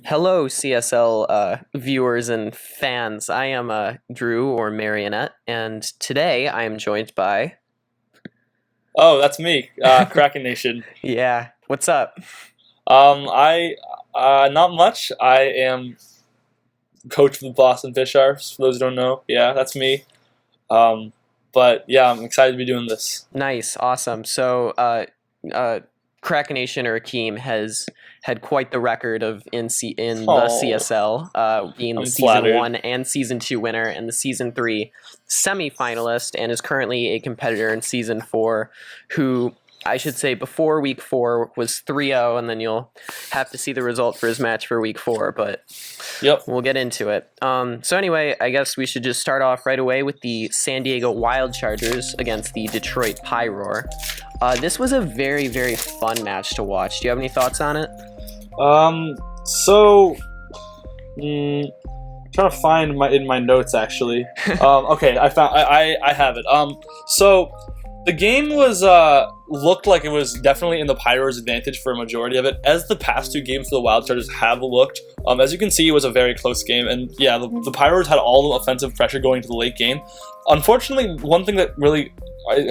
Hello, CSL viewers and fans. I am Drew or Marionett, and today I am joined by. Oh, that's me, Krakenation. Yeah, what's up? I not much. I am coach of the Boston Bisharps. For those who don't know, yeah, that's me. But yeah, I'm excited to be doing this. Nice, awesome. So, Krakenation or Akeem has had quite the record of in the Oh, CSL, being the I'm season flattered. 1 and season 2 winner and the season 3 semi-finalist, and is currently a competitor in season 4, who I should say before week 4 was 3-0, and then you'll have to see the result for his match for week 4, but Yep. we'll get into it. So anyway, I guess we should just start off right away with the San Diego Wild Chargers against the Detroit Pyroar. This was a very, very fun match to watch. Do you have any thoughts on it? So, trying to find in my notes actually. Okay, I have it. So the game was looked like it was definitely in the Pyro's advantage for a majority of it, as the past two games for the Wild Chargers have looked. As you can see, it was a very close game, and yeah, the Pyros had all the offensive pressure going into the late game. Unfortunately, one thing that really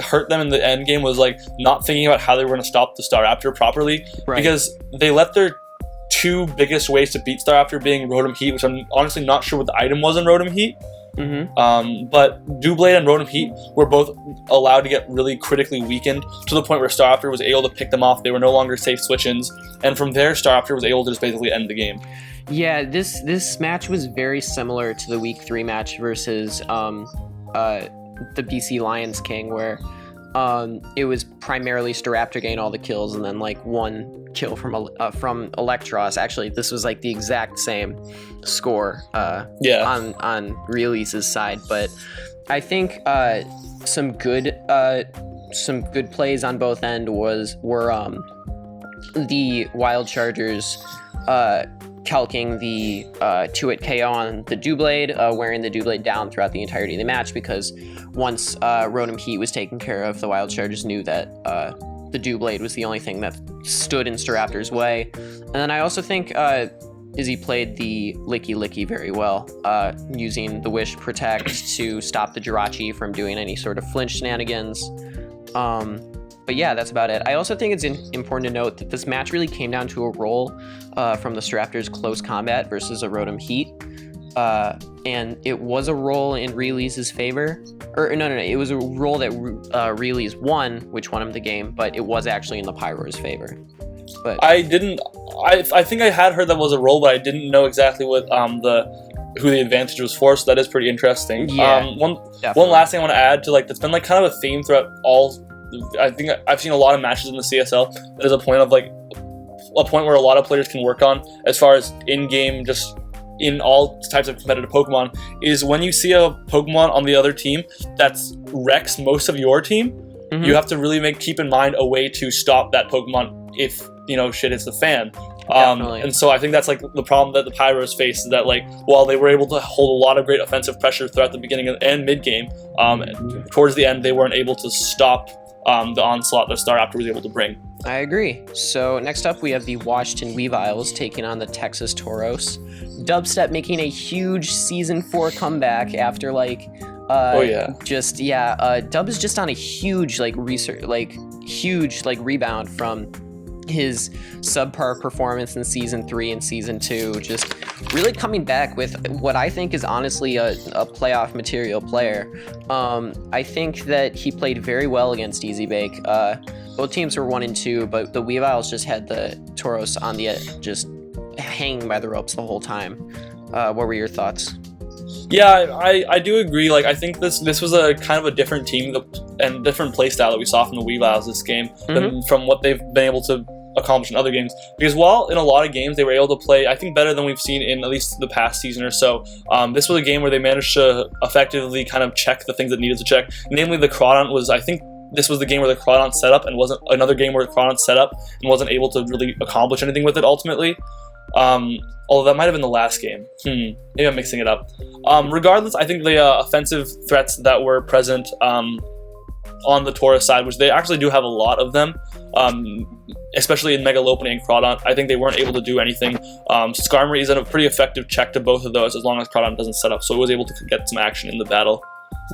hurt them in the end game was like not thinking about how they were going to stop the Staraptor properly, Right. because they let their two biggest ways to beat Staraptor being Rotom Heat, which I'm honestly not sure what the item was in Rotom Heat. But Doublade and Rotom Heat were both allowed to get really critically weakened to the point where Staraptor was able to pick them off. They were no longer safe switch-ins, and from there, Staraptor was able to just basically end the game. Yeah, this match was very similar to the Week 3 match versus the BC Lions King, where it was primarily Staraptor getting all the kills and then like one kill from Electros. Actually, this was like the exact same score on Release's side, but I think some good plays on both end were the Wild Chargers calking the 2-hit KO on the Doublade, wearing the Doublade down throughout the entirety of the match, because once Rotom Heat was taken care of, the Wild Chargers knew that the Doublade was the only thing that stood in Staraptor's way. And then I also think Izzy played the Licky Licky very well, using the Wish Protect to stop the Jirachi from doing any sort of flinch shenanigans. But yeah, that's about it. I also think it's important to note that this match really came down to a roll from the Staraptor's close combat versus a Rotom Heat. And it was a roll in Release's favor. No, it was a roll that Release won, which won him the game, but it was actually in the Pyro's favor. But I think I had heard that was a roll, but I didn't know exactly what who the advantage was for, so that is pretty interesting. Yeah, one last thing I want to add to that's been like kind of a theme throughout all. I think I've seen a lot of matches in the CSL. There's a point where a lot of players can work on as far as in-game, just in all types of competitive Pokemon, is when you see a Pokemon on the other team that's wrecks most of your team, you have to really keep in mind a way to stop that Pokemon if shit hits the fan. And so I think that's like the problem that the Pyros face, is that while they were able to hold a lot of great offensive pressure throughout the beginning and mid game, towards the end they weren't able to stop the onslaught that Staraptor was able to bring. I agree. So next up we have the Washington Weaviles taking on the Texas Tauros. Dubstep making a huge season 4 comeback after Dub is just on a huge rebound from his subpar performance in season 3 and season 2, just really coming back with what I think is honestly a playoff material player. I think that he played very well against Easy Bake. Both teams were 1 and 2, but the Weaviles just had the Tauros on the edge, just hanging by the ropes the whole time. What were your thoughts? Yeah, I do agree. I think this was a kind of a different team and different play style that we saw from the Weaviles this game than from what they've been able to accomplish in other games, because while in a lot of games they were able to play, I think, better than we've seen in at least the past season or so, this was a game where they managed to effectively kind of check the things that needed to check. Namely, the Crawdaunt was, I think this was the game where the Crawdaunt set up and wasn't another game where the Crawdaunt set up and wasn't able to really accomplish anything with it ultimately. Although that might have been the last game. Maybe I'm mixing it up. Regardless, I think the offensive threats that were present on the Tauros side, which they actually do have a lot of them, especially in Mega Lopunny and Crawdon. I think they weren't able to do anything. Skarmory is a pretty effective check to both of those as long as Crawdon doesn't set up, so it was able to get some action in the battle.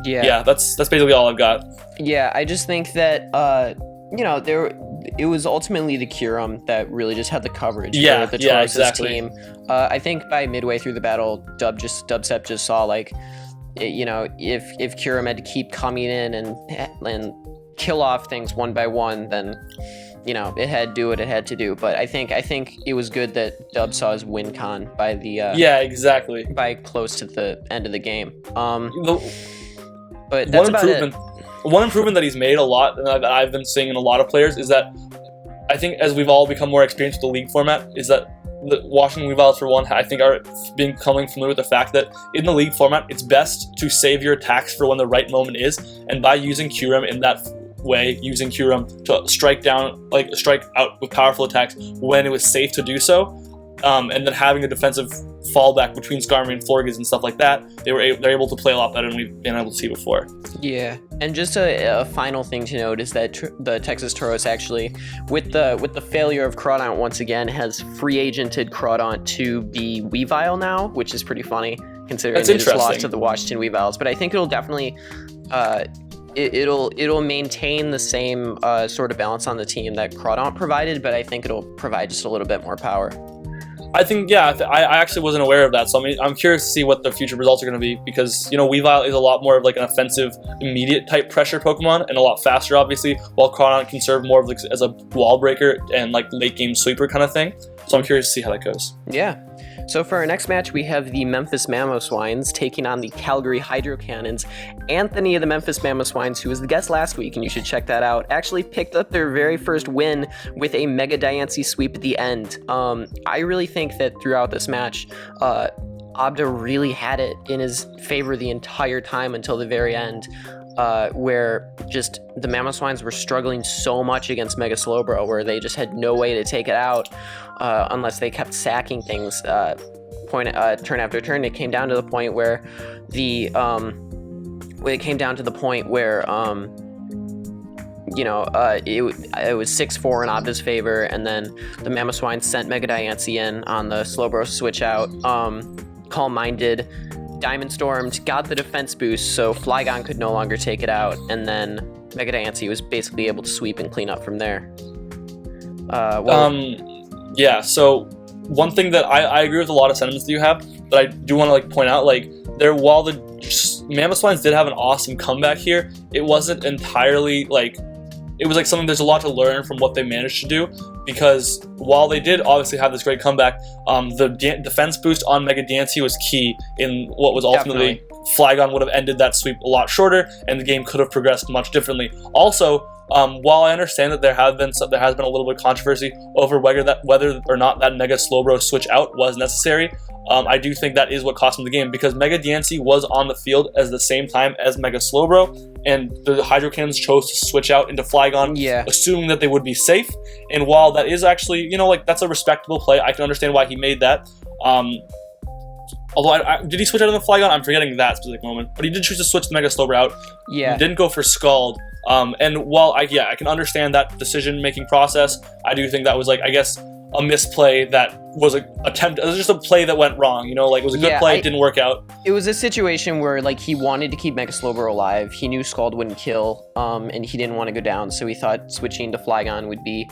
Yeah, that's basically all I've got. Yeah, I just think that it was ultimately the Kyurem that really just had the coverage for the Tauros' team. I think by midway through the battle, Dubstep just saw like, if Kyurem had to keep coming in and kill off things one by one, then it had to do what it had to do. But I think it was good that Dub saw his win con by the exactly by close to the end of the game. But that's about it. One improvement that he's made a lot, and that I've been seeing in a lot of players, is that I think as we've all become more experienced with the league format, is that the Washington Weaviles, for one, I think are becoming familiar with the fact that in the league format, it's best to save your attacks for when the right moment is, and by using Kyurem in that way, using Kyurem to strike out with powerful attacks when it was safe to do so, and then having a defensive fallback between Skarmory and Florges and stuff like that, they're able to play a lot better than we've been able to see before. Yeah, and just a final thing to note is that the Texas Tauros actually, with the failure of Crawdon once again, has free agented Crawdon to be Weavile now, which is pretty funny considering it just lost to the Washington Weaviles. But I think it'll definitely it'll maintain the same sort of balance on the team that Crawdon provided, but I think it'll provide just a little bit more power. I think, I actually wasn't aware of that, so I'm curious to see what the future results are going to be, because, Weavile is a lot more of like an offensive, immediate type pressure Pokemon, and a lot faster, obviously, while Crawdon can serve more of like as a wall breaker and like late game sweeper kind of thing. So I'm curious to see how that goes. Yeah. So for our next match, we have the Memphis Mamoswines taking on the Calgary Hydro Cannons. Anthony of the Memphis Mamoswines, who was the guest last week, and you should check that out, actually picked up their very first win with a Mega Diancie sweep at the end. I really think that throughout this match, Abda really had it in his favor the entire time until the very end. Where just the Mamoswines were struggling so much against Mega Slowbro, where they just had no way to take it out unless they kept sacking things turn after turn. It came down to the point where it was 6-4 in Abda's favor, and then the Mamoswines sent Mega Diancie in on the Slowbro switch out. Calm Minded Diamond Stormed, got the defense boost, so Flygon could no longer take it out, and then Mega Diancie was basically able to sweep and clean up from there. So one thing that I agree with a lot of sentiments that you have, but I do want to point out, while the Mamoswines did have an awesome comeback here, it wasn't entirely it was something, there's a lot to learn from what they managed to do, because while they did obviously have this great comeback, the defense boost on Mega Diancie was key in what was ultimately Flygon would have ended that sweep a lot shorter, and the game could have progressed much differently. Also, while I understand that there has been a little bit of controversy over whether or not that Mega Slowbro switch out was necessary, I do think that is what cost him the game, because Mega Diancie was on the field at the same time as Mega Slowbro, and the Hydro Cannons chose to switch out into Flygon, assuming that they would be safe. And while that is actually, that's a respectable play, I can understand why he made that. Although, did he switch out on the Flygon? I'm forgetting that specific moment. But he did choose to switch the Mega Slowbro out. Yeah. He didn't go for Scald. And while I can understand that decision-making process, I do think that was, a misplay that was it was just a play that went wrong, it was a good play, it didn't work out. It was a situation where, he wanted to keep Mega Slowbro alive, he knew Scald wouldn't kill, and he didn't want to go down, so he thought switching to Flygon would be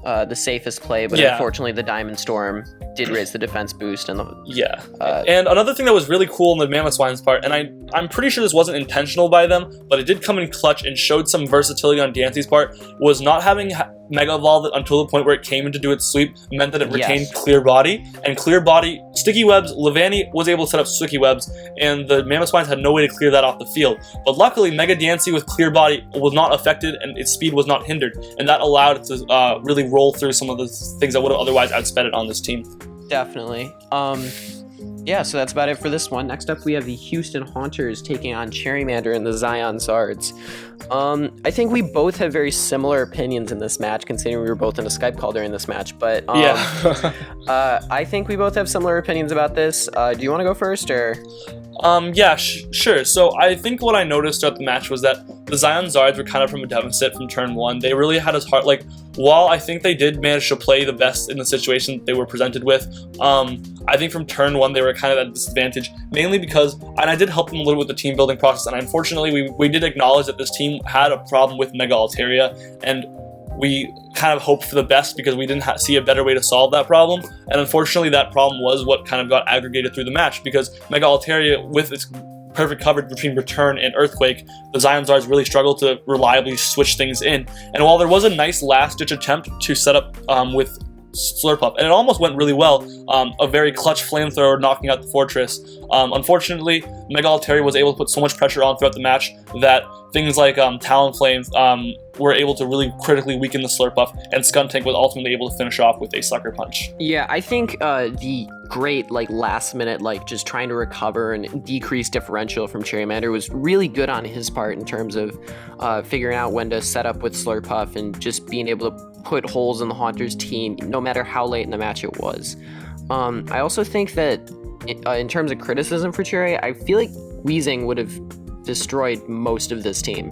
the safest play, but unfortunately the Diamond Storm did raise the defense boost. And and another thing that was really cool in the Mamoswines part, and I'm pretty sure this wasn't intentional by them, but it did come in clutch and showed some versatility on Diancie's part, was not having Mega Evolve until the point where it came in to do its sweep meant that it retained Clear Body, and Clear Body, Sticky Webs, Levani was able to set up Sticky Webs, and the Mamoswines had no way to clear that off the field. But luckily, Mega Diancie with Clear Body was not affected, and its speed was not hindered, and that allowed it to really roll through some of the things that would have otherwise outsped it on this team. Definitely. Yeah, so that's about it for this one. Next up, we have the Houston Haunters taking on Cherrymander and the Zion Zards. I think we both have very similar opinions in this match, considering we were both in a Skype call during this match. But I think we both have similar opinions about this. Do you want to go first, or? Yeah, sure. So I think what I noticed throughout the match was that the Zion Zards were kind of from a deficit from turn 1. They really had us hard. Like, while I think they did manage to play the best in the situation they were presented with, I think from turn 1 they were kind of at a disadvantage, mainly because, and I did help them a little with the team building process, and unfortunately we did acknowledge that this team had a problem with Mega Altaria, and we kind of hoped for the best because we didn't see a better way to solve that problem. And unfortunately, that problem was what kind of got aggregated through the match, because Mega Altaria, with its perfect coverage between Return and Earthquake, the Zion Zards really struggled to reliably switch things in. And while there was a nice last-ditch attempt to set up with Slurpuff, and it almost went really well, a very clutch flamethrower knocking out the fortress. Unfortunately, Mega Altaria was able to put so much pressure on throughout the match that things like Talonflame were able to really critically weaken the Slurpuff, and Skuntank was ultimately able to finish off with a Sucker Punch. Yeah, I think the great last minute just trying to recover and decrease differential from Cherrymander was really good on his part in terms of figuring out when to set up with Slurpuff and just being able to put holes in the Haunter's team no matter how late in the match it was. I also think that in terms of criticism for Cherry, I feel like Weezing would have destroyed most of this team.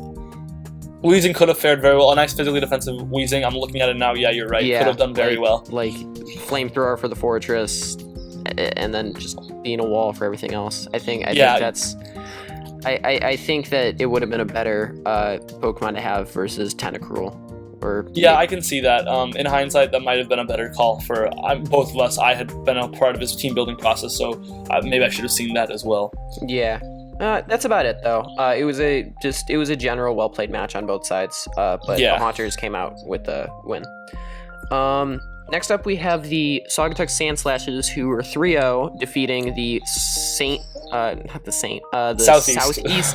Weezing could have fared very well. A nice physically defensive Weezing. I'm looking at it now. Yeah, you're right. Yeah, could have done very well. Like flamethrower for the fortress, and then just being a wall for everything else. I think that's. I think that it would have been a better Pokemon to have versus Tentacruel. I can see that. In hindsight, that might have been a better call for both of us. I had been a part of his team building process, so maybe I should have seen that as well. Yeah. That's about it, though. It was a general well-played match on both sides, but the Haunters came out with the win. Next up, we have the Saugatuck Sandslashes, who were 3-0, defeating the Southeast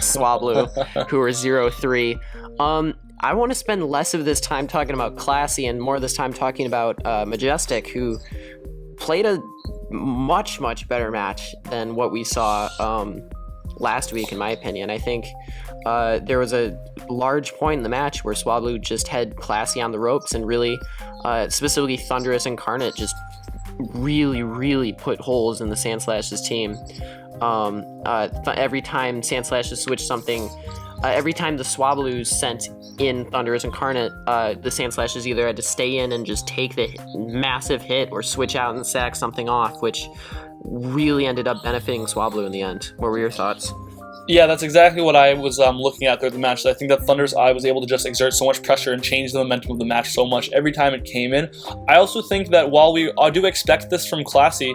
Swablu, who were 0-3. I want to spend less of this time talking about Classy and more of this time talking about Majestic, who played a much, much better match than what we saw last week, in my opinion. I think there was a large point in the match where Swablu just had Classy on the ropes and really, specifically Thundurus Incarnate, just really, really put holes in the Sandslashes team. Every time Sandslashes switched something, every time the Swablu sent in Thundurus Incarnate, the Sandslashes either had to stay in and just take the massive hit or switch out and sack something off, which really ended up benefiting Swablu in the end. What were your thoughts? Yeah, that's exactly what I was looking at throughout the match. I think that Thunder's Eye was able to just exert so much pressure and change the momentum of the match so much every time it came in. I also think that while we do expect this from Classy,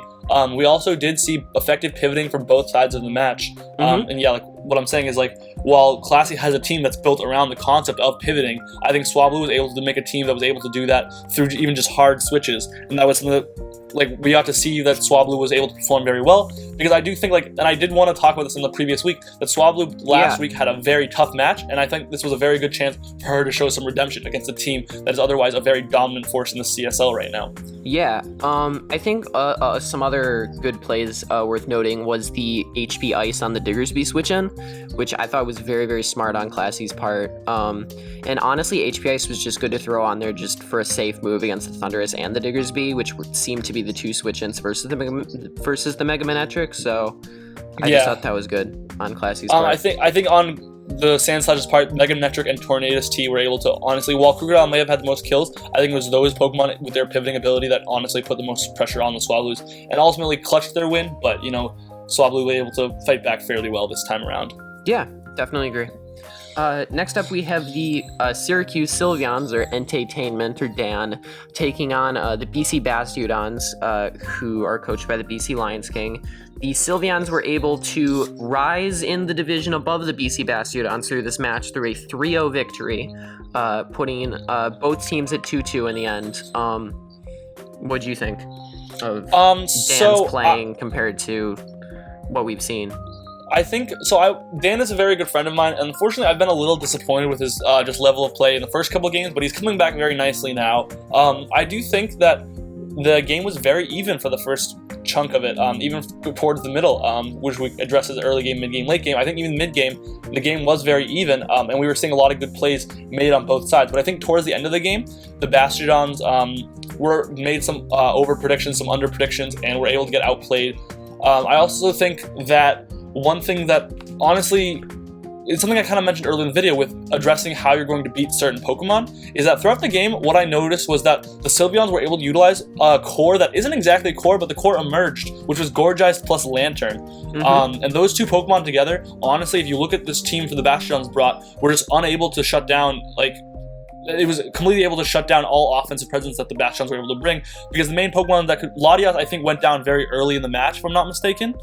we also did see effective pivoting from both sides of the match. And yeah, what I'm saying is while Classy has a team that's built around the concept of pivoting, I think Swablu was able to make a team that was able to do that through even just hard switches. And that was something that we got to see that Swablu was able to perform very well, because I do think and I did want to talk about this in the previous week, that Swablu last week had a very tough match, and I think this was a very good chance for her to show some redemption against a team that is otherwise a very dominant force in the CSL right now. Yeah, I think some other good plays worth noting was the HP Ice on the Diggersby switch-in, which I thought was very, very smart on Classy's part. And honestly, HP Ice was just good to throw on there just for a safe move against the Thundurus and the Diggersby, which seemed to be the two switch-ins versus the Mega Manectric, so I just thought that was good on Classy's part. I think on the Sandslashes part, Mega Manectric and Tornadus T were able to, honestly, while Krookodile may have had the most kills, I think it was those Pokemon with their pivoting ability that honestly put the most pressure on the Swablus, and ultimately clutched their win, but, Swablu was able to fight back fairly well this time around. Yeah, definitely agree. Next up, we have the Syracuse Sylveons, or Entertainment, or Dan, taking on the BC Bastiodons, who are coached by the BC Lions King. The Sylveons were able to rise in the division above the BC Bastiodons through this match through a 3-0 victory, putting both teams at 2-2 in the end. What do you think of Dan's playing compared to what we've seen? I think Dan is a very good friend of mine, and unfortunately I've been a little disappointed with his just level of play in the first couple of games, but he's coming back very nicely now. I do think that the game was very even for the first chunk of it, even towards the middle, which we addressed as early game, mid game, late game. I think even mid game, the game was very even, and we were seeing a lot of good plays made on both sides. But I think towards the end of the game, the Bastiodons made some over predictions, some under predictions, and were able to get outplayed. I also think that one thing that honestly, it's something I kind of mentioned earlier in the video with addressing how you're going to beat certain Pokemon, is that throughout the game, what I noticed was that the Sylveons were able to utilize a core that isn't exactly a core, but the core emerged, which was Gorgeist plus Lantern. And those two Pokemon together, honestly, if you look at this team for the Bastiodons brought, were just unable to shut down, like, it was completely able to shut down all offensive presence that the Bastiodons were able to bring, because the main Pokemon that could, Latias, I think, went down very early in the match, if I'm not mistaken.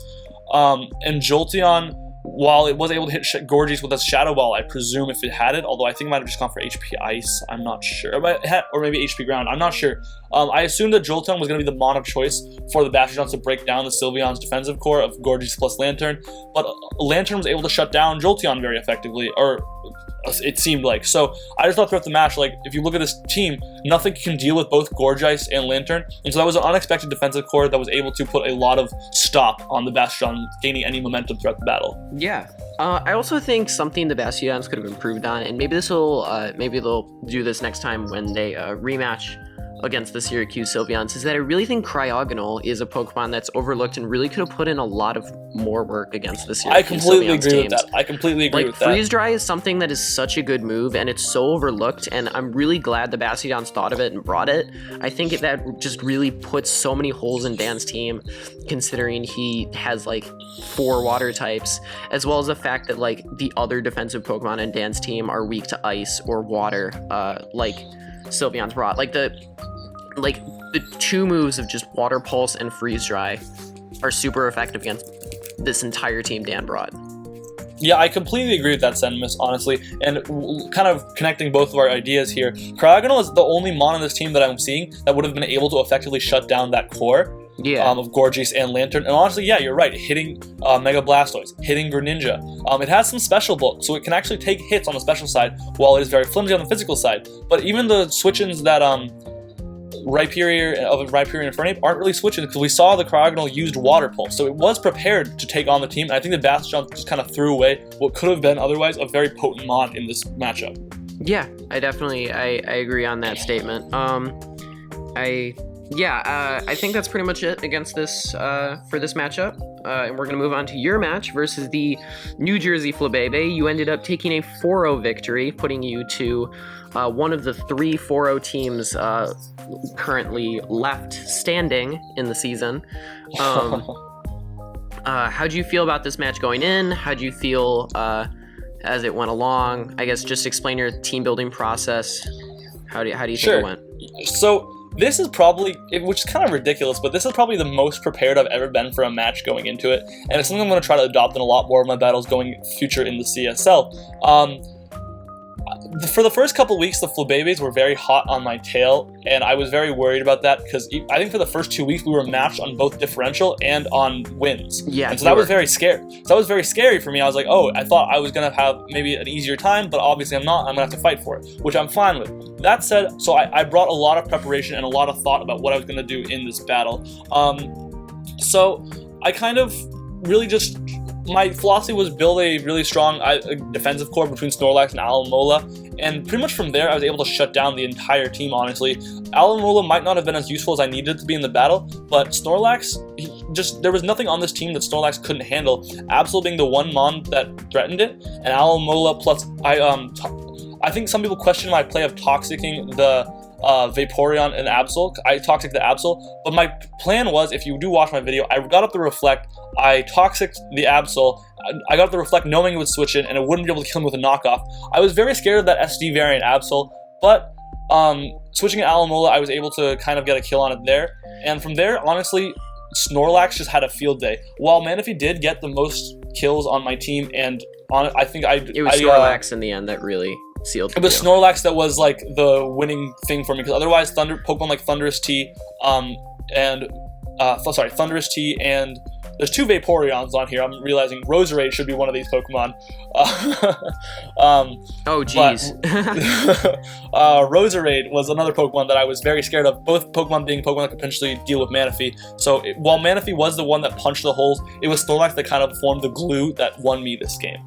And Jolteon, while it was able to hit Gorgeous with a Shadow Ball, I presume if it had it, although I think it might have just gone for HP Ice, I'm not sure, or maybe HP Ground, I'm not sure. I assumed that Jolteon was going to be the mono choice for the Bastiodons to break down the Sylveon's defensive core of Gorgeous plus Lantern, but Lantern was able to shut down Jolteon very effectively, or it seemed like. So I just thought throughout the match, like, if you look at this team, nothing can deal with both Gorgeist and Lantern, and so that was an unexpected defensive core that was able to put a lot of stop on the Bastiodon gaining any momentum throughout the battle. Yeah. I also think something the Bastiodons could have improved on, and maybe maybe they'll do this next time when they rematch against the Syracuse Sylveons, is that I really think Cryogonal is a Pokemon that's overlooked and really could have put in a lot of more work against the Syracuse I completely Sylveons agree teams. with that. I completely agree with that. Freeze Dry is something that is such a good move, and it's so overlooked, and I'm really glad the Bastiodons thought of it and brought it. I think that just really puts so many holes in Dan's team, considering he has like 4 water types, as well as the fact that like the other defensive Pokemon in Dan's team are weak to ice or water, like Sylveon's brought. Like the 2 moves of just Water Pulse and Freeze Dry are super effective against this entire team Dan brought. Yeah, I completely agree with that sentiment, honestly, and kind of connecting both of our ideas here. Cryogonal is the only mon on this team that I'm seeing that would have been able to effectively shut down that core of Gorgeous and Lantern. And honestly, yeah, you're right, hitting Mega Blastoise, hitting Greninja. It has some special bulk, so it can actually take hits on the special side, while it is very flimsy on the physical side. But even the switch-ins that Rhyperior and Infernape aren't really switching, because we saw the Cryogonal used Water Pulse, so it was prepared to take on the team, and I think the Bastion just kind of threw away what could have been otherwise a very potent mon in this matchup. Yeah, I agree on that statement. I think that's pretty much it against this for this matchup. And we're going to move on to your match versus the New Jersey Flabebe. You ended up taking a 4-0 victory, putting you to one of the 3 4-0 teams currently left standing in the season. How'd you feel about this match going in? How'd you feel as it went along? I guess just explain your team building process. How do you think it went? So this is probably, which is kind of ridiculous, but this is probably the most prepared I've ever been for a match going into it, and it's something I'm going to try to adopt in a lot more of my battles going future in the CSL. For the first couple weeks, the Flabebes were very hot on my tail, and I was very worried about that, because I think for the first 2 weeks we were matched on both differential and on wins. Yeah, and so that was very scary. So that was very scary for me. I was like, oh, I thought I was going to have maybe an easier time, but obviously I'm not. I'm going to have to fight for it, which I'm fine with. That said, so I brought a lot of preparation and a lot of thought about what I was going to do in this battle. So I kind of really just... My philosophy was build a really strong defensive core between Snorlax and Alomola, and pretty much from there I was able to shut down the entire team, honestly. Alomola might not have been as useful as I needed it to be in the battle, but Snorlax, there was nothing on this team that Snorlax couldn't handle, Absol being the one mon that threatened it, and Alomola plus, I think some people question my play of toxicking the Vaporeon and Absol. I toxic the Absol, but my plan was, if you do watch my video, I got up the Reflect, I toxic the Absol, I got up the Reflect knowing it would switch in and it wouldn't be able to kill him with a knockoff. I was very scared of that SD variant Absol, but switching at Alomola, I was able to kind of get a kill on it there, and from there, honestly, Snorlax just had a field day. While Manaphy did get the most kills on my team, and I think it was Snorlax in the end that really sealed the deal. It was Snorlax that was like the winning thing for me, because otherwise Pokemon like Thundurus T, Thundurus T and there's 2 Vaporeons on here. I'm realizing Roserade should be one of these Pokemon. Oh, geez. Roserade was another Pokemon that I was very scared of, both Pokemon being Pokemon that could potentially deal with Manaphy. So while Manaphy was the one that punched the holes, it was Snorlax that kind of formed the glue that won me this game.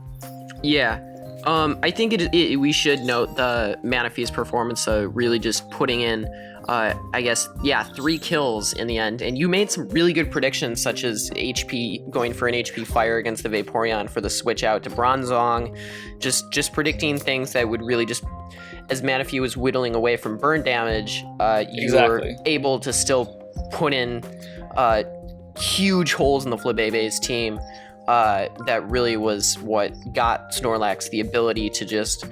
Yeah. I think we should note the Manaphy's performance, really just putting in, 3 kills in the end. And you made some really good predictions, such as going for an HP Fire against the Vaporeon for the switch out to Bronzong. Just predicting things that would really just, as Manaphy was whittling away from burn damage, you were able to still put in huge holes in the Flabebe's team. That really was what got Snorlax the ability to just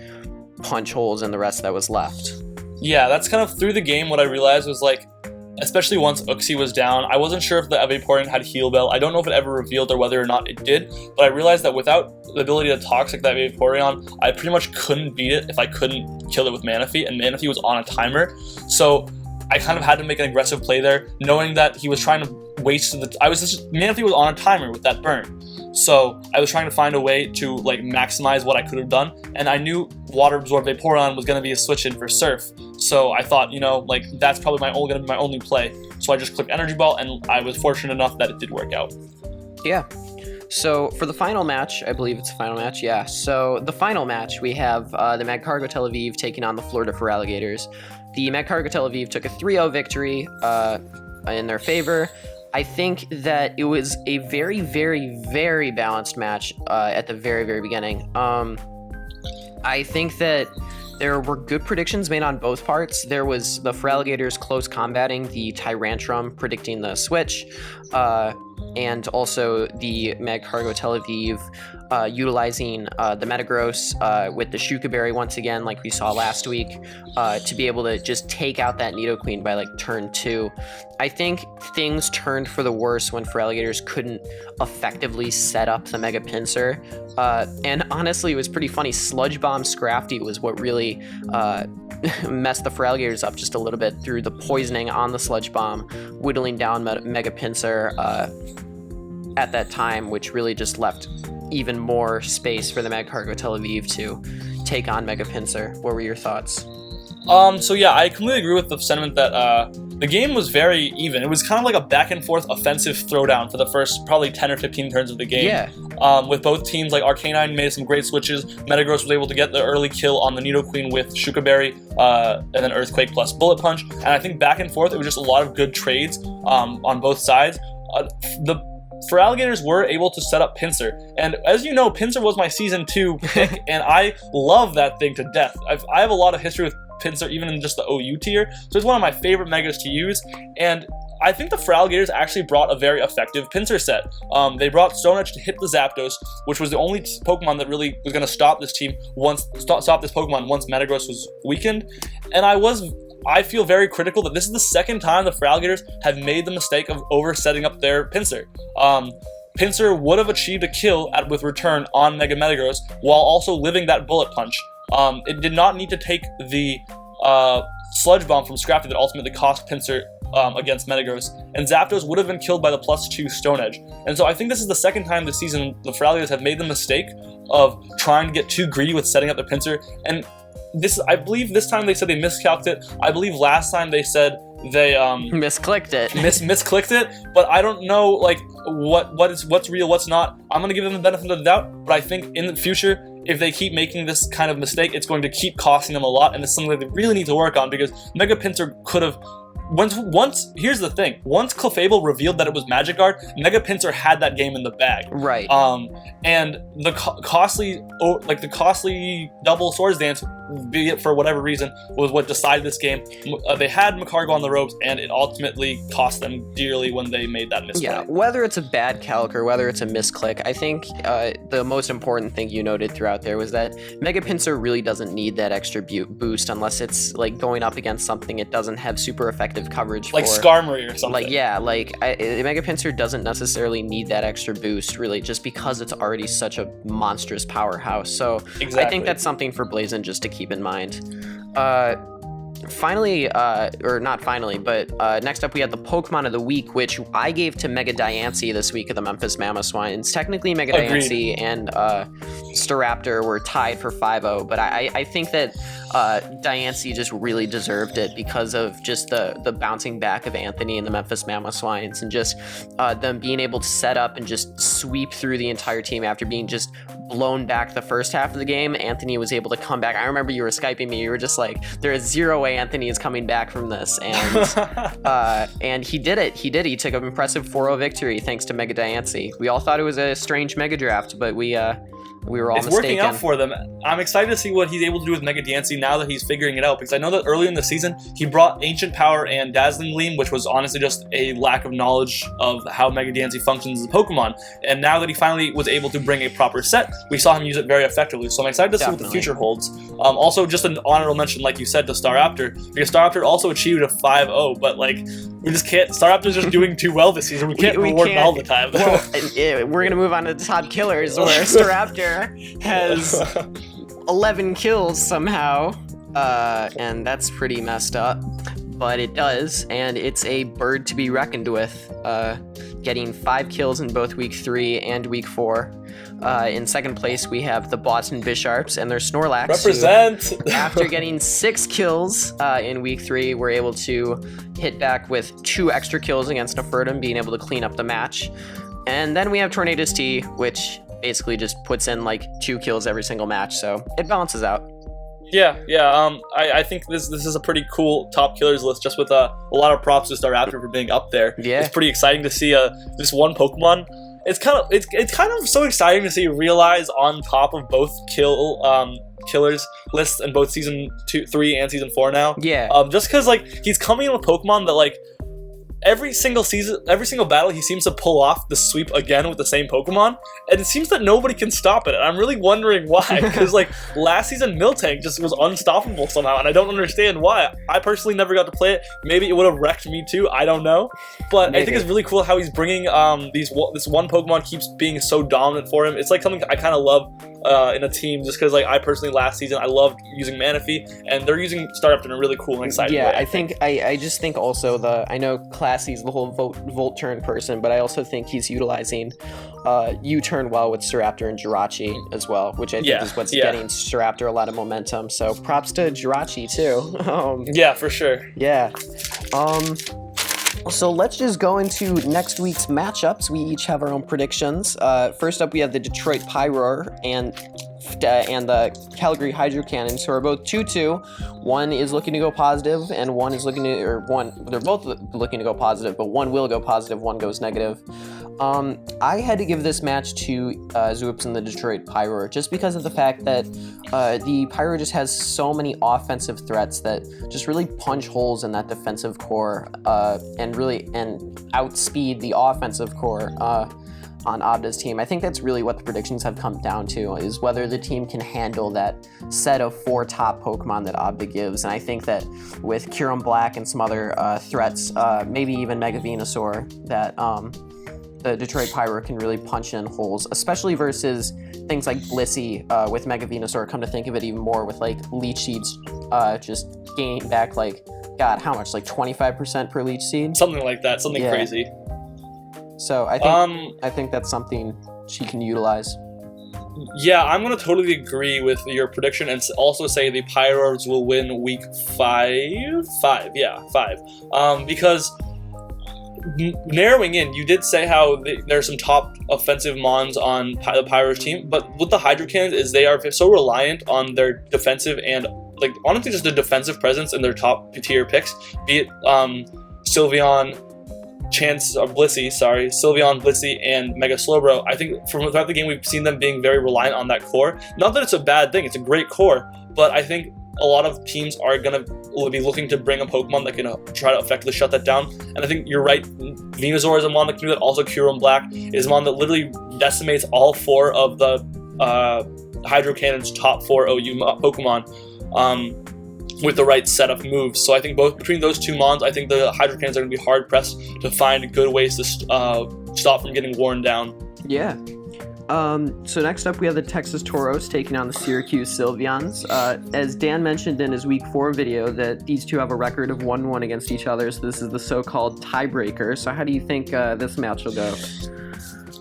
punch holes in the rest that was left. Yeah, that's kind of through the game what I realized was, like, especially once Uxie was down, I wasn't sure if the Vaporeon had Heal Bell. I don't know if it ever revealed or whether or not it did, but I realized that without the ability to Toxic that Vaporeon, I pretty much couldn't beat it if I couldn't kill it with Manaphy, and Manaphy was on a timer. So I kind of had to make an aggressive play there, knowing that he was trying to waste Manaphy was on a timer with that burn. So I was trying to find a way to, like, maximize what I could have done, and I knew Water Absorb Vaporeon was going to be a switch in for Surf. So I thought, like, that's probably going to be my only play. So I just clicked Energy Ball, and I was fortunate enough that it did work out. Yeah. So for the final match, I believe it's the final match, yeah. So the final match, we have the Magcargo Tel Aviv taking on the Florida Feraligatrs. The Magcargo Tel Aviv took a 3-0 victory in their favor. I think that it was a very, very, very balanced match at the very, very beginning. I think that there were good predictions made on both parts. There was the Feraligatrs close combating the Tyrantrum, predicting the switch, and also the Magcargo Tel Aviv utilizing the Metagross with the Shuka Berry once again, like we saw last week, to be able to just take out that Nidoqueen by, like, turn 2. I think things turned for the worse when Feraligatrs couldn't effectively set up the Mega Pinsir. And honestly, it was pretty funny. Sludge Bomb Scrafty was what really messed the Feraligatrs up just a little bit through the poisoning on the Sludge Bomb, whittling down Mega Pinsir at that time, which really just left even more space for the Magcargo Tel Aviv to take on Mega Pinsir. What were your thoughts? So yeah, I completely agree with the sentiment that the game was very even. It was kind of like a back and forth offensive throwdown for the first probably 10 or 15 turns of the game. Yeah. With both teams, like Arcanine made some great switches. Metagross was able to get the early kill on the Nidoqueen with Shuka Berry, and then Earthquake plus Bullet Punch. And I think back and forth, it was just a lot of good trades on both sides. The Feraligatrs were able to set up Pinsir, and as you know, Pinsir was my Season 2 pick, and I love that thing to death. I have a lot of history with Pinsir, even in just the OU tier, so it's one of my favorite Megas to use, and I think the Feraligatrs actually brought a very effective Pinsir set. They brought Stone Edge to hit the Zapdos, which was the only Pokemon that really was going to stop this team stop this Pokemon once Metagross was weakened, and I feel very critical that this is the second time the Feraligatrs have made the mistake of over-setting up their Pinsir. Pinsir would have achieved a kill with return on Mega Metagross while also living that Bullet Punch. It did not need to take the Sludge Bomb from Scrafty that ultimately cost Pinsir against Metagross, and Zapdos would have been killed by the +2 Stone Edge. And so I think this is the second time this season the Feraligatrs have made the mistake of trying to get too greedy with setting up their Pinsir, and I believe this time they said they miscalculated it. I believe last time they said they misclicked it. Misclicked it, but I don't know, like, what's real, what's not. I'm gonna give them the benefit of the doubt, but I think in the future, if they keep making this kind of mistake, it's going to keep costing them a lot, and it's something that they really need to work on, because Mega Pinsir could have. Here's the thing. Once Clefable revealed that it was Magic Guard, Mega Pinsir had that game in the bag. Right. And the costly double Swords Dance, be it for whatever reason, was what decided this game. They had Magcargo on the ropes, and it ultimately cost them dearly when they made that misplay. Yeah, whether it's a bad calc or whether it's a misclick, I think the most important thing you noted throughout there was that Mega Pinsir really doesn't need that extra boost unless it's, like, going up against something it doesn't have super effective coverage like for. Skarmory or something. Like, yeah, Mega Pinsir doesn't necessarily need that extra boost, really, just because it's already such a monstrous powerhouse. So exactly. I think that's something for Blazin just to keep in mind. finally, or not finally, but next up we have the Pokemon of the Week, which I gave to Mega Diancie this week of the Memphis Mamoswines. Technically, Mega Diancie and Staraptor were tied for 5-0, but I think that Diancie just really deserved it because of just the bouncing back of Anthony and the Memphis Mamoswines, and just them being able to set up and just sweep through the entire team after being just blown back the first half of the game. Anthony was able to come back. I remember you were Skyping me. You were just like, there is zero way Anthony is coming back from this. And he did it. He took an impressive 4-0 victory thanks to Mega Diancie. We all thought it was a strange Mega Draft, but we were all mistaken. It's working out for them. I'm excited to see what he's able to do with Mega Diancie now that he's figuring it out, because I know that earlier in the season he brought Ancient Power and Dazzling Gleam, which was honestly just a lack of knowledge of how Mega Diancie functions as a Pokemon. And now that he finally was able to bring a proper set, we saw him use it very effectively. So I'm excited to see what the future holds. Also, just an honorable mention, like you said, to Staraptor, because Staraptor also achieved a 5-0, but like, we just can't. Staraptor's just doing too well this season. We can't reward him all the time. Well, we're gonna move on to the top killers, where Staraptor has 11 kills somehow, and that's pretty messed up, but it does, and it's a bird to be reckoned with, getting 5 kills in both week 3 and week 4. In second place, we have the Boston Bisharps and their Snorlax. Represent! Who, after getting 6 kills in week 3, were able to hit back with 2 extra kills against Nefertum, being able to clean up the match. And then we have Tornadus T, which basically just puts in like 2 kills every single match, so it balances out. Yeah. I think this is a pretty cool top killers list, just with a lot of props to Staraptor for being up there. Yeah. It's pretty exciting to see this one Pokemon. It's kind of so exciting to see Realize on top of both killers lists in both season 3 and season 4 now. Yeah. Just because like he's coming in with Pokemon that like every single battle he seems to pull off the sweep again with the same Pokemon, and it seems that nobody can stop it. And I'm really wondering why, because like last season Miltank just was unstoppable somehow, and I don't understand why. I personally never got to play it. Maybe it would have wrecked me too, I don't know. But maybe. I think it's really cool how he's bringing this one Pokemon keeps being so dominant for him. It's like something I kind of love in a team, just because like I personally last season I loved using Manaphy, and they're using Staraptor in a really cool and exciting way. I just think also I know Classy's the whole Volt Turn person, but I also think he's utilizing U-Turn well with Staraptor and Jirachi as well, which I think is what's getting Staraptor a lot of momentum. So props to Jirachi too. Yeah, for sure. Yeah. So let's just go into next week's matchups. We each have our own predictions. First up, we have the Detroit Pyroar and the Calgary Hydro Cannons, who are both 2-2. One is looking to go positive, and one is looking to, they're both looking to go positive, but one will go positive, one goes negative. I had to give this match to Zoops and the Detroit Pyroar, just because of the fact that the Pyroar just has so many offensive threats that just really punch holes in that defensive core, and outspeed the offensive core on Abda's team. I think that's really what the predictions have come down to, is whether the team can handle that set of 4 top Pokemon that Abda gives. And I think that with Kyurem Black and some other threats, maybe even Mega Venusaur, that the Detroit Pyroar can really punch in holes, especially versus things like Blissey with Mega Venusaur. Come to think of it, even more with like Leech Seeds just gaining back like, God, how much? Like 25% per Leech Seed? Something like that, something crazy. So I think that's something she can utilize. Yeah, I'm going to totally agree with your prediction and also say the Pyroars will win week 5. 5. Because narrowing in, you did say how there's some top offensive mons on the Pyroars team, but with the Hydro Cannons is they are so reliant on their defensive and like honestly just the defensive presence in their top tier picks, be it Sylveon, Sylveon, Blissey, and Mega Slowbro. I think throughout the game we've seen them being very reliant on that core. Not that it's a bad thing, it's a great core, but I think a lot of teams are going to be looking to bring a Pokemon that can try to effectively shut that down. And I think you're right, Venusaur is a mon that can do that. Also Kyurem Black is a mon that literally decimates all 4 of the Hydro Cannon's top 4 OU Pokemon. With the right set of moves. So I think between those 2 mons, I think the Hydro Cannons are going to be hard pressed to find good ways to stop from getting worn down. Yeah. So next up, we have the Texas Tauros taking on the Syracuse Sylveons. As Dan mentioned in his Week 4 video, that these two have a record of 1-1 against each other, so this is the so-called tiebreaker. So how do you think this match will go?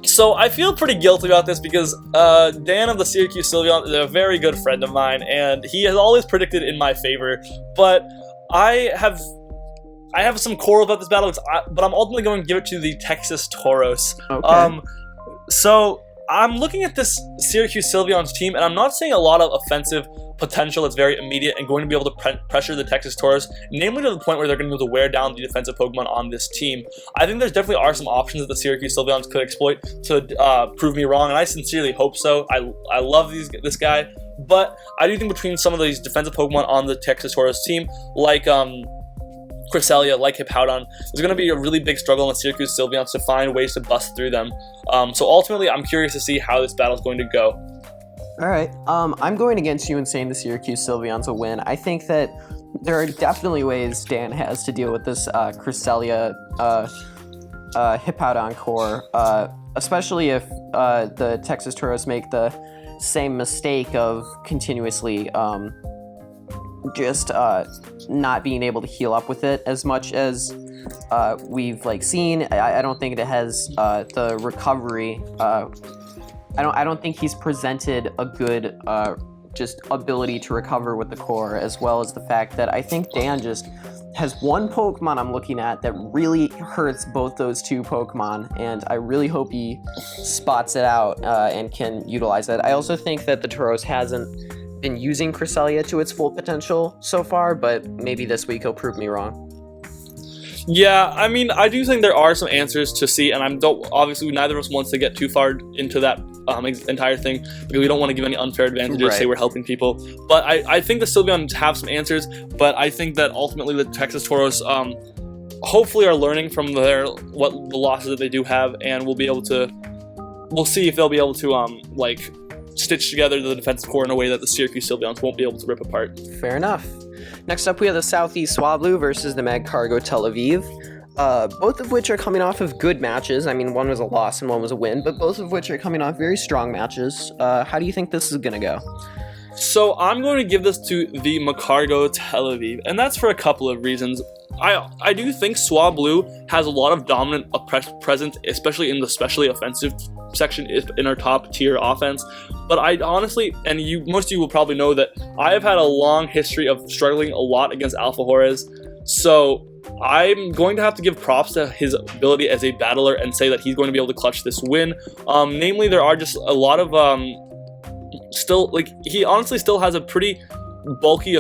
So I feel pretty guilty about this because Dan of the Syracuse Sylveons is a very good friend of mine, and he has always predicted in my favor. But I have some quarrel about this battle, but I'm ultimately going to give it to the Texas Tauros. Okay. So I'm looking at this Syracuse Sylveons team, and I'm not seeing a lot of offensive potential that's very immediate and going to be able to pressure the Texas Tauros, namely to the point where they're going to be able to wear down the defensive Pokemon on this team. I think there's definitely are some options that the Syracuse Sylveons could exploit to prove me wrong, and I sincerely hope so. I love this guy, but I do think between some of these defensive Pokemon on the Texas Tauros team, like Cresselia, like Hippowdon, there's going to be a really big struggle on the Syracuse Sylveons to find ways to bust through them. So ultimately, I'm curious to see how this battle is going to go. All right. I'm going against you and saying the Syracuse Sylveons will win. I think that there are definitely ways Dan has to deal with this Cresselia Hippowdon core, especially if the Texas Tauros make the same mistake of continuously just not being able to heal up with it as much as we've seen. I don't think it has the recovery. I don't think he's presented a good just ability to recover with the core, as well as the fact that I think Dan just has one Pokemon I'm looking at that really hurts both those two Pokemon, and I really hope he spots it out and can utilize it. I also think that the Tauros hasn't been using Cresselia to its full potential so far, but maybe this week he'll prove me wrong. Yeah, I mean, I do think there are some answers to see, and obviously neither of us wants to get too far into that entire thing because we don't want to give any unfair advantages, say we're helping people. But I think the Sylveons have some answers, but I think that ultimately the Texas Tauros hopefully are learning from the losses that they do have, and we'll see if they'll be able to stitch together the defensive core in a way that the Syracuse Sylveons won't be able to rip apart. Fair enough. Next up, we have the Southeast Swablu versus the Magcargo Tel Aviv. Both of which are coming off of good matches. I mean, one was a loss and one was a win, but both of which are coming off very strong matches. How do you think this is going to go? So I'm going to give this to the Magcargo Tel Aviv, and that's for a couple of reasons. I do think Swablu has a lot of dominant presence, especially in the specially offensive section in our top tier offense. But I honestly, and most of you will probably know that I have had a long history of struggling a lot against Alpha Juarez. So I'm going to have to give props to his ability as a battler and say that he's going to be able to clutch this win. Namely, there are just a lot of he honestly still has a pretty bulky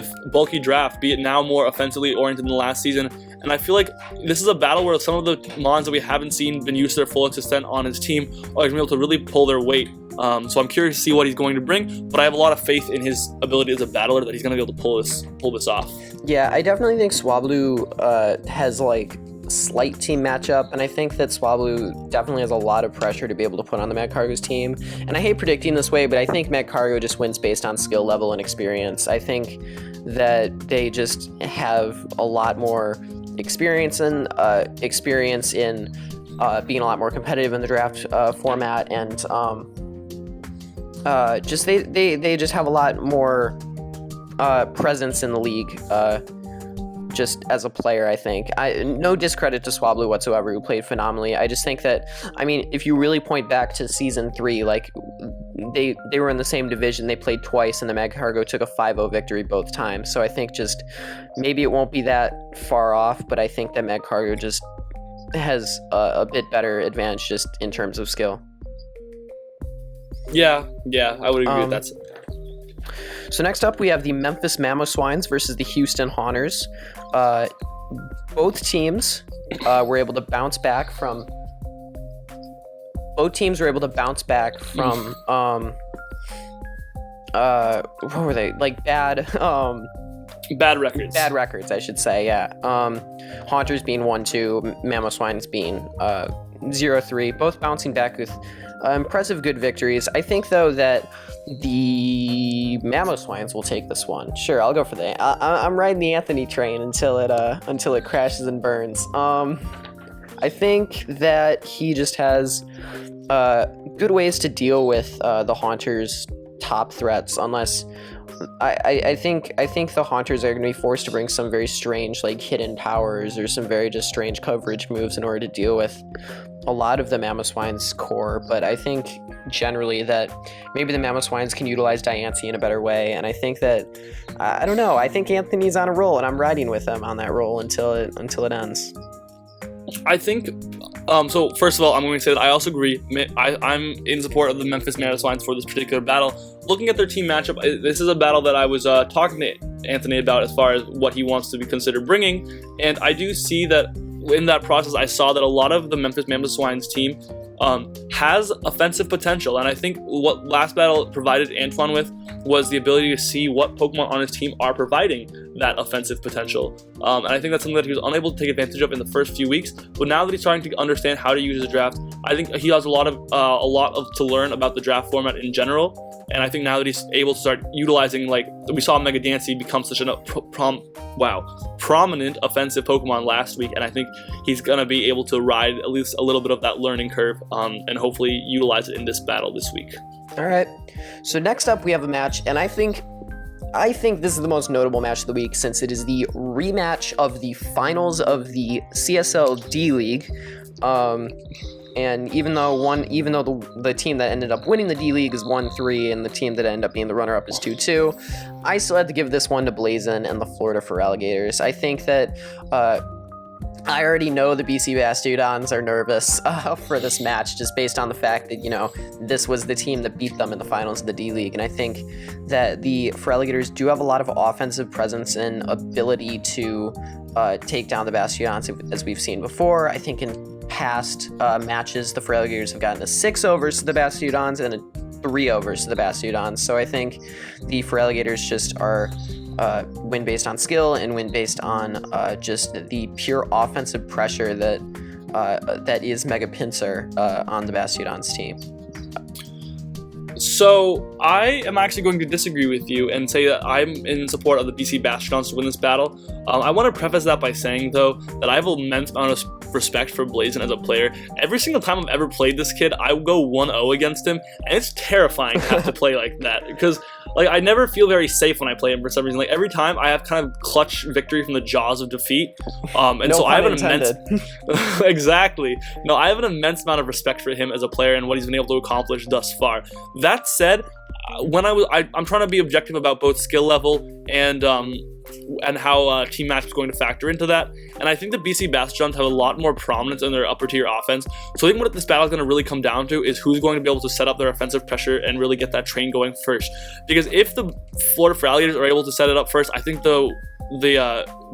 draft, be it now more offensively oriented than the last season. And I feel like this is a battle where some of the mons that we haven't seen been used to their full extent on his team are going to be able to really pull their weight. So I'm curious to see what he's going to bring, but I have a lot of faith in his ability as a battler that he's going to be able to pull this off. Yeah, I definitely think Swablu has slight team matchup, and I think that Swablu definitely has a lot of pressure to be able to put on the Magcargo's team. And I hate predicting this way, but I think Magcargo just wins based on skill level and experience. I think that they just have a lot more experience in being a lot more competitive in the draft format, and just they just have a lot more presence in the league. Just as a player, I think. No discredit to Swablu whatsoever, who played phenomenally. I just think that, I mean, if you really point back to Season 3, they were in the same division, they played twice, and the Magcargo took a 5-0 victory both times. So I think just, maybe it won't be that far off, but I think that Magcargo just has a bit better advantage just in terms of skill. Yeah, I would agree with that. So next up, we have the Memphis Mamoswines versus the Houston Haunters. Both teams were able to bounce back from. What were they? Bad records. Bad records, I should say. Yeah. Haunters being 1-2, Mamoswines being 0-3. Both bouncing back with impressive good victories. I think though that the Mamoswines will take this one. Sure, I'll go for that. I'm riding the Anthony train until it crashes and burns. I think that he just has good ways to deal with the Haunters' top threats, unless I think the Haunters are going to be forced to bring some very strange like hidden powers or some very just strange coverage moves in order to deal with a lot of the Mamoswines core. But I think generally that maybe the Mamoswines can utilize Diancie in a better way, and I think that I don't know. I think Anthony's on a roll, and I'm riding with him on that roll until it ends. I think, so first of all, I'm going to say that I also agree. I'm in support of the Memphis Mamoswines for this particular battle. Looking at their team matchup, this is a battle that I was talking to Anthony about as far as what he wants to be considered bringing, and I do see that in that process, I saw that a lot of the Memphis Mamoswines team has offensive potential, and I think what last battle provided Antoine with was the ability to see what Pokemon on his team are providing that offensive potential, and I think that's something that he was unable to take advantage of in the first few weeks. But now that he's starting to understand how to use his draft, I think he has a lot to learn about the draft format in general. And I think now that he's able to start utilizing, like we saw Mega Diancie become such a prominent offensive Pokemon last week, and I think he's gonna be able to ride at least a little bit of that learning curve, and hopefully utilize it in this battle this week. All right. So next up we have a match, and I think this is the most notable match of the week since it is the rematch of the finals of the CSL D League. And even though the team that ended up winning the D League is 1-3 and the team that ended up being the runner-up is 2-2, I still had to give this one to Blazin and the Florida Feraligatrs. I think that I already know the BC Bastiodons are nervous for this match just based on the fact that, this was the team that beat them in the finals of the D League. And I think that the Feraligatrs do have a lot of offensive presence and ability to take down the Bastiodons as we've seen before. I think in past matches, the Feraligatrs have gotten a 6 overs to the Bastiodons and a 3 overs to the Bastiodons. So I think the Feraligatrs just are win based on skill and win based on just the pure offensive pressure that is Mega Pinsir on the Bastiodons team. So I am actually going to disagree with you and say that I'm in support of the BC Bastiodons to win this battle. I want to preface that by saying, though, that I have an immense amount of respect for Blazin as a player. Every single time I've ever played this kid, I go 1-0 against him, and it's terrifying to have to play like that, because I never feel very safe when I play him for some reason. Every time I have kind of clutch victory from the jaws of defeat, and no so I have an intended. immense exactly. No, I have an immense amount of respect for him as a player and what he's been able to accomplish thus far. That said, when I'm trying to be objective about both skill level and how team match is going to factor into that. And I think the BC Bastiodons have a lot more prominence in their upper tier offense. So I think what this battle is going to really come down to is who's going to be able to set up their offensive pressure and really get that train going first. Because if the Florida Feraligatrs are able to set it up first, I think the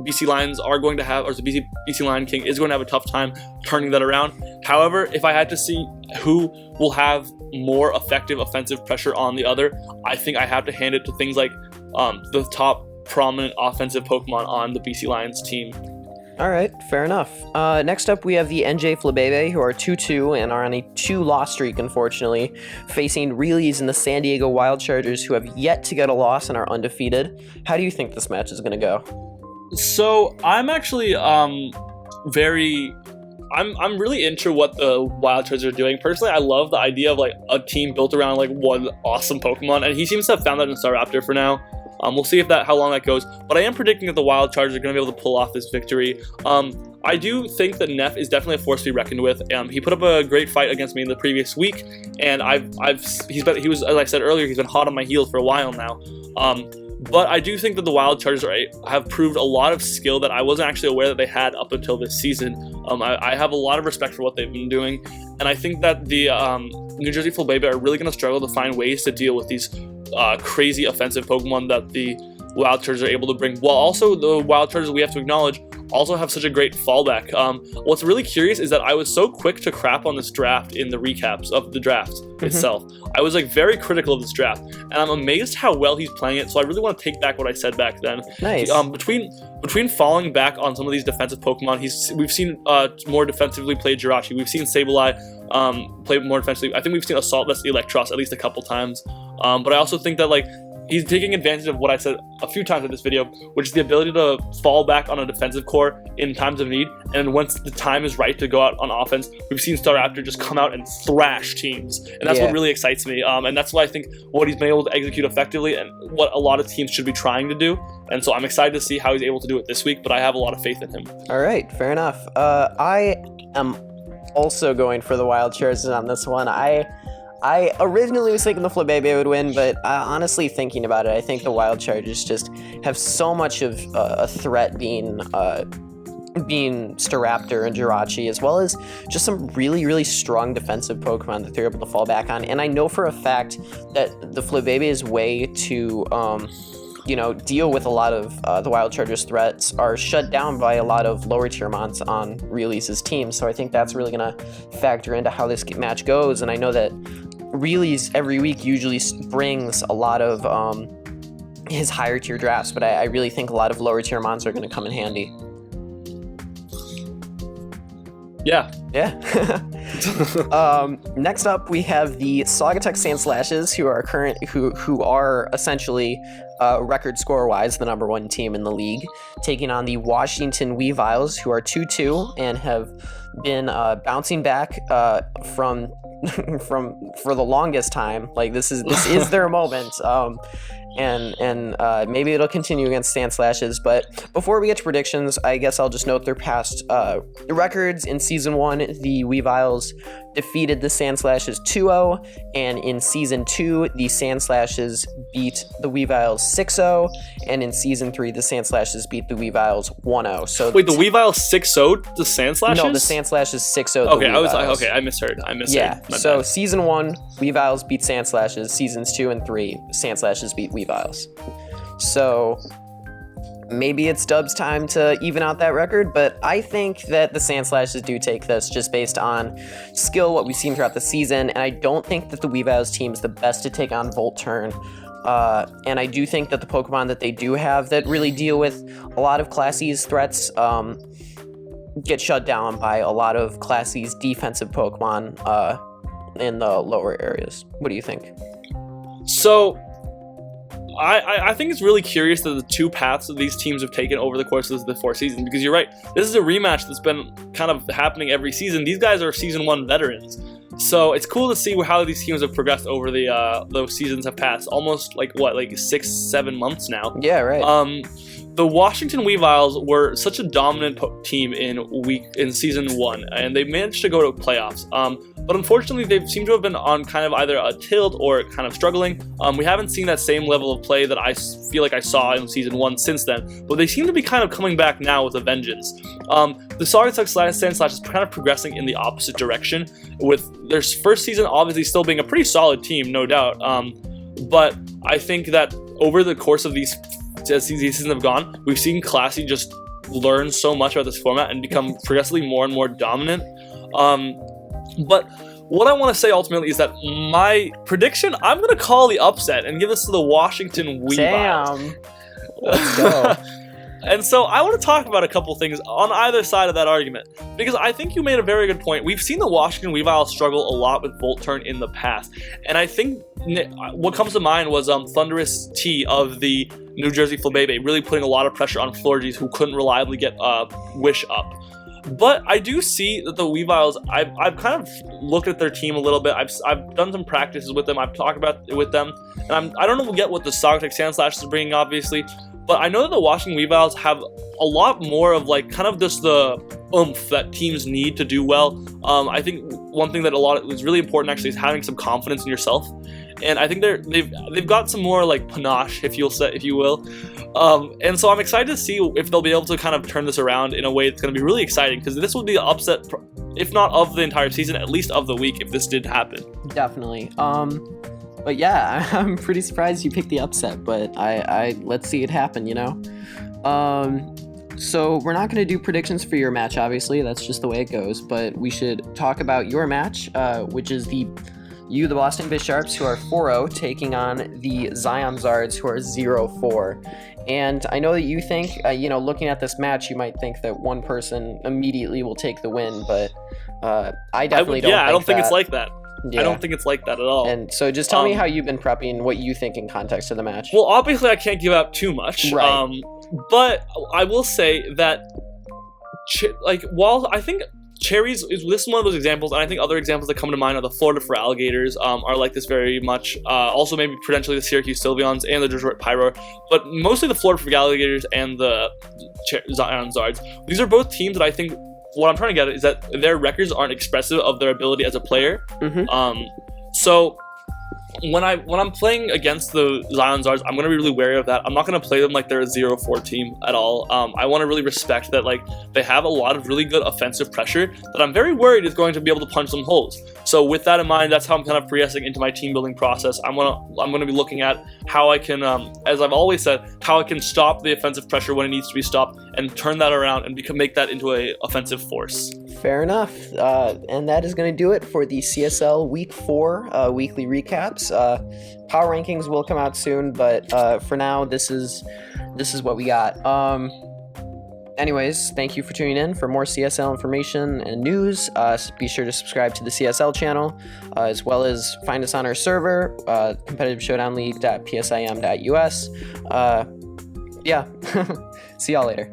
BC Lions are going to have, or the BC Lion King is going to have a tough time turning that around. However, if I had to see who will have more effective offensive pressure on the other, I think I have to hand it to things like the top prominent offensive Pokemon on the BC Lions team. All right, fair enough. Next up, we have the NJ Flabebe, who are 2-2 and are on a 2-loss streak, unfortunately, facing Realies and the San Diego Wild Chargers, who have yet to get a loss and are undefeated. How do you think this match is going to go? So I'm actually I'm really into what the Wild Chargers are doing. Personally, I love the idea of a team built around one awesome Pokemon, and he seems to have found that in Staraptor for now. We'll see how long that goes, but I am predicting that the Wild Chargers are going to be able to pull off this victory. I do think that Neff is definitely a force to be reckoned with. He put up a great fight against me in the previous week, and he was, as I said earlier, he's been hot on my heels for a while now. But I do think that the Wild Chargers have proved a lot of skill that I wasn't actually aware that they had up until this season. I have a lot of respect for what they've been doing, and I think that the New Jersey Flabebe are really going to struggle to find ways to deal with these crazy offensive Pokemon that the Wild Chargers are able to bring, while also the Wild Chargers, we have to acknowledge, also have such a great fallback. What's really curious is that I was so quick to crap on this draft in the recaps of the draft itself. I was very critical of this draft, and I'm amazed how well he's playing it, so I really want to take back what I said back then. Nice. Between falling back on some of these defensive Pokemon, we've seen more defensively played Jirachi. We've seen Sableye play more defensively. I think we've seen Assault vs Electros at least a couple times. But I also think that he's taking advantage of what I said a few times in this video, which is the ability to fall back on a defensive core in times of need. And once the time is right to go out on offense, we've seen Staraptor just come out and thrash teams. And that's what really excites me. And that's why I think what he's been able to execute effectively and what a lot of teams should be trying to do. And so I'm excited to see how he's able to do it this week, but I have a lot of faith in him. All right, fair enough. I am also going for the wild charges on this one. I originally was thinking the Flabebe would win, but honestly thinking about it, I think the wild charges just have so much of a threat being Staraptor and Jirachi, as well as just some really, really strong defensive Pokemon that they're able to fall back on. And I know for a fact that the Flabebe's way to deal with a lot of the Wild Chargers threats are shut down by a lot of lower tier mons on Release's team. So I think that's really going to factor into how this match goes. And I know that Release every week usually brings a lot of his higher tier drafts, but I really think a lot of lower tier mons are going to come in handy. Yeah. Next up, we have the Saugatuck Sandslashes, who are essentially record score-wise the number one team in the league, taking on the Washington Weaviles, who are 2-2 and have been bouncing back from for the longest time. Like this is their moment. And maybe it'll continue against Sandslashes. But before we get to predictions, I guess I'll just note their past records. In Season 1, the Weaviles defeated the Sandslashes 2-0, and in Season 2, the Sandslashes beat the Weaviles 6-0, and in Season 3, the Sandslashes beat the Weaviles 1-0. So wait, the Weaviles 6-0 the Sandslashes? No, the Sandslashes 6-0 the Okay, Weaviles. I misheard. Yeah, so Season 1, Weaviles beat Sandslashes. Seasons 2 and 3, Sandslashes beat Weaviles. So maybe it's Dub's time to even out that record, but I think that the Sandslashes do take this just based on skill, what we've seen throughout the season, and I don't think that the Weaviles team is the best to take on Volt Turn. And I do think that the Pokemon that they do have that really deal with a lot of Class E's threats get shut down by a lot of Class E's defensive Pokemon in the lower areas. What do you think? So I think it's really curious that the two paths that these teams have taken over the course of the 4 seasons, because you're right, this is a rematch that's been kind of happening every season. These guys are Season 1 veterans, so it's cool to see how these teams have progressed over those seasons have passed. Almost like 6-7 months now. Yeah, right. The Washington Weaviles were such a dominant team in Season 1, and they managed to go to playoffs. But unfortunately, they seem to have been on kind of either a tilt or kind of struggling. We haven't seen that same level of play that I feel like I saw in Season 1 since then, but they seem to be kind of coming back now with a vengeance. The Saugatuck Sandslash is kind of progressing in the opposite direction, with their first season obviously still being a pretty solid team, no doubt. But I think that over the course of these seasons have gone, we've seen Classy just learn so much about this format and become progressively more and more dominant. But what I want to say ultimately is that my prediction, I'm going to call the upset and give this to the Washington Weaviles. Damn. Let's go. And so I want to talk about a couple things on either side of that argument, because I think you made a very good point. We've seen the Washington Weaviles struggle a lot with Volt Turn in the past, and I think what comes to mind was Thunderous T of the New Jersey Flabebe really putting a lot of pressure on Florges, who couldn't reliably get Wish up. But I do see that the Weaviles, I've kind of looked at their team a little bit. I've done some practices with them. I've talked about it with them, and I don't know yet what the Saugatuck Sandslashes is bringing, obviously. But I know that the Washington Weaviles have a lot more of like kind of just the oomph that teams need to do well. I think one thing that is really important actually is having some confidence in yourself, and I think they've got some more like panache, if you will. And so I'm excited to see if they'll be able to kind of turn this around in a way that's going to be really exciting, because this will be the upset, if not of the entire season, at least of the week, if this did happen. Definitely. But yeah, I'm pretty surprised you picked the upset, but I let's see it happen, you know? So we're not going to do predictions for your match, obviously. That's just the way it goes. But we should talk about your match, which is the Boston Bisharps, who are 4-0, taking on the Zion Zards, who are 0-4. And I know that you think, looking at this match, you might think that one person immediately will take the win, but I definitely don't think I don't think it's like that. I don't think it's like that at all. And so just tell me how you've been prepping, what you think in context of the match. Well, obviously I can't give out too much. Right. But I will say that, while I think cherries this is one of those examples, and I think other examples that come to mind are the Florida Feraligatrs are like this very much. Also maybe potentially the Syracuse Sylveons and the Detroit Pyroar, but mostly the Florida Feraligatrs and the Zards. These are both teams that I think, what I'm trying to get at is that their records aren't expressive of their ability as a player. So when I'm playing against the Zards, I'm going to be really wary of that. I'm not going to play them like they're a 0-4 team at all. I want to really respect that, like, they have a lot of really good offensive pressure that I'm very worried is going to be able to punch some holes. So with that in mind, that's how I'm kind of progressing into my team building process. I'm gonna be looking at how I can, as I've always said, how I can stop the offensive pressure when it needs to be stopped and turn that around and make that into a offensive force. Fair enough. And that is going to do it for the CSL Week 4 weekly recaps. Power rankings will come out soon, but for now, this is what we got. Anyways, thank you for tuning in. For more CSL information and news, be sure to subscribe to the CSL channel, as well as find us on our server, competitiveshowdownleague.psim.us. Yeah, see y'all later.